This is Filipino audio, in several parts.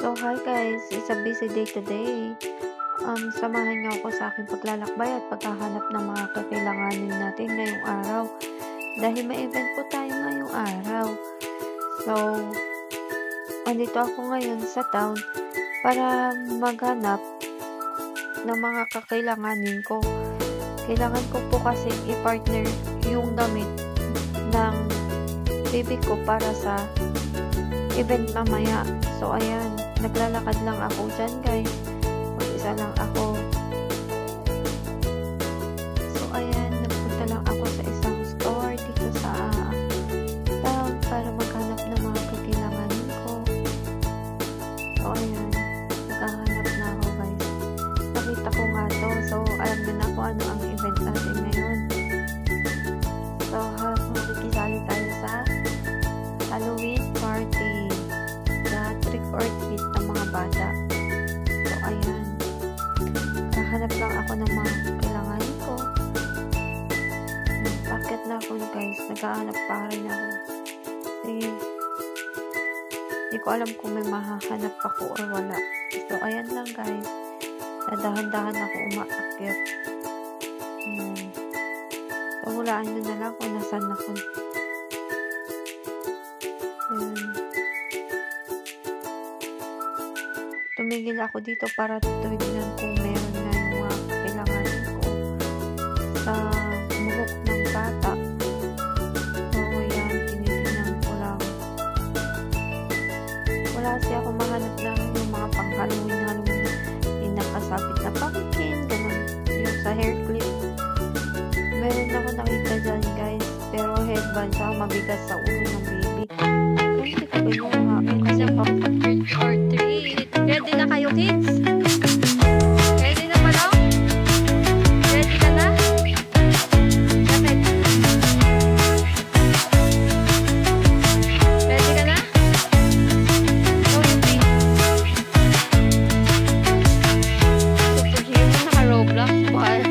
So, hi guys, it's a busy day today. Samahan niyo ako sa aking paglalakbay at paghahanap ng mga kakailanganin natin ngayong araw. Dahil may event po tayo ngayong araw. So, andito ako ngayon sa town para maghanap ng mga kakailanganin ko. Kailangan ko po kasi i-partner yung damit ng baby ko para sa event mamaya. So, ayan, naglalakad lang ako dyan, guys. Mag-isa lang ako. So, ayan, nagpunta lang ako sa isang store dito sa town para maghanap ng mga kakailanganin ko. So, ayan, naghahanap na ako, guys. Nakita ko nga to. So, alam din ako ano ang event natin ngayon. So, makikisali tayo sa Halloween party. Trick or treat ng mga bata. So, ayan. Kahanap lang ako ng mga kailanganin ko. Bakit na ako, guys? Naghahanap pa rin ako. Hindi ko alam kung may mahahanap ako or wala. So, ayan lang, guys. Dahan-dahan ako umaakyat. So, hulaan nyo na lang kung nasan ako. Ayan. Tumigil ako dito para tignan kung meron na yung mga kailanganin ko sa muhok ng bata. So, yan, tinitingnan ko lang. Wala kasi ako mahanap lang yung mga pang-Halloween, yung nakasabit na pumpkin, ganun, yung sa hair clip. Meron ako nakita dyan, guys, pero headband siya, mabigat sa ulo ng baby. Kasi ito ba yung mga kasi pang trick or treat. Ready na kayo, kids? Ready na ba daw? Ready ka na? Bakit? Ready ka na? Go, Yuki. Superhero, naka-Roblox. What?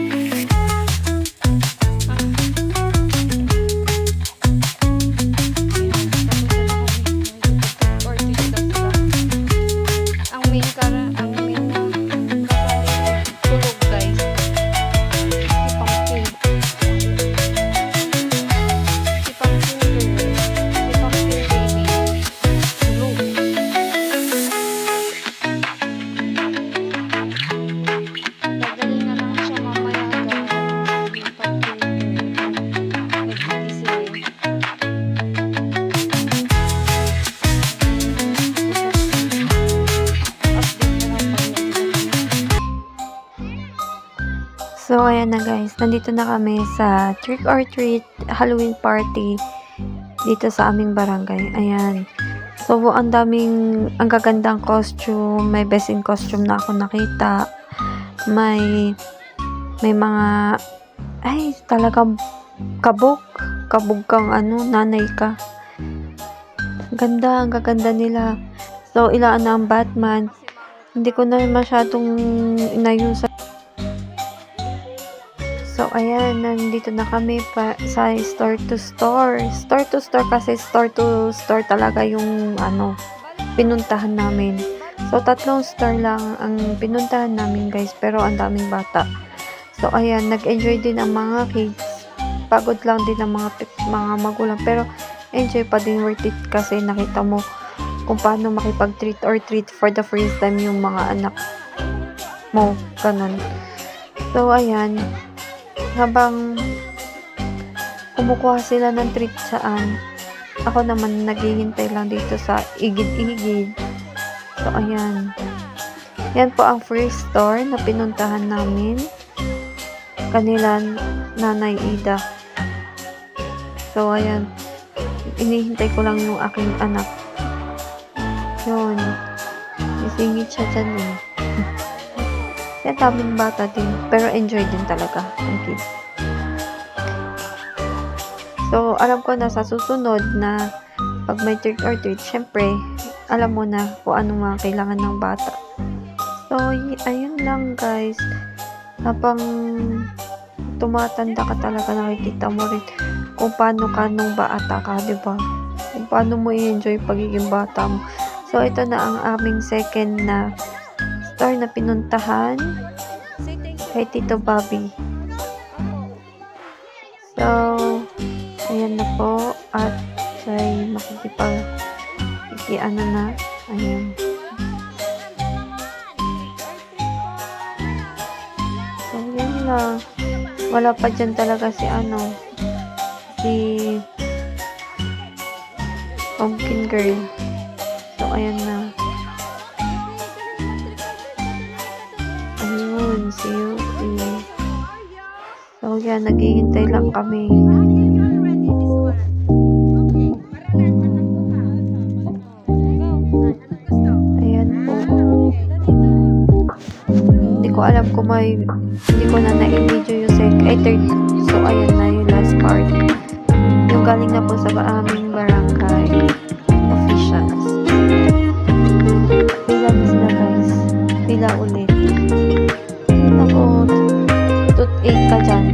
So, ayan na, guys. Nandito na kami sa Trick or Treat Halloween party dito sa aming barangay. Ayan. So, ang gagandang costume. May best in costume na ako nakita. May mga, ay, talagang kabog kang nanay ka. Ang gaganda nila. So, ilaan na ang Batman. Hindi ko na masyadong inayusan. So, ayan, nandito na kami sa store to store. Store to store kasi store to store talaga yung pinuntahan namin. So, 3 store lang ang pinuntahan namin, guys, pero ang daming bata. So, ayan, nag-enjoy din ang mga kids. Pagod lang din ang mga magulang, pero enjoy pa din, worth it kasi nakita mo kung paano makipag-treat or treat for the first time yung mga anak mo, ganun. So, ayan, habang kumukuha sila ng treat saan, ako naman naghihintay lang dito sa igid-igid. So, ayan. Yan po ang first store na pinuntahan namin. Kanila, Nanay Ida. So, ayan. Inihintay ko lang yung aking anak. Yun. Isingit siya dyan eh. Yan, daming bata din. Pero enjoy din talaga ang kids. So, alam ko na sa susunod na pag may trick or treat, syempre, alam mo na kung anong mga kailangan ng bata. So, ayun lang, guys. Habang tumatanda ka talaga, nakikita mo rin kung paano ka nung bata ka, diba? Kung paano mo i-enjoy pagiging bata mo. So, ito na ang aming second na store na pinuntahan kay Tito Bobby. So, ayan na po. At siya'y ano na. Ayan. So, yun lang. Wala pa dyan talaga si pumpkin girl. So, ayan na. Ayun, si Yuki. So, yan, naghihintay lang kami. Ayan po. Hindi ko alam kung hindi ko na na-video yung third. So, ayan na yung last part. Yung galing na po sa aming barangay officials. Pila na sila guys. Pila ulit. Ako, toothache ka dyan.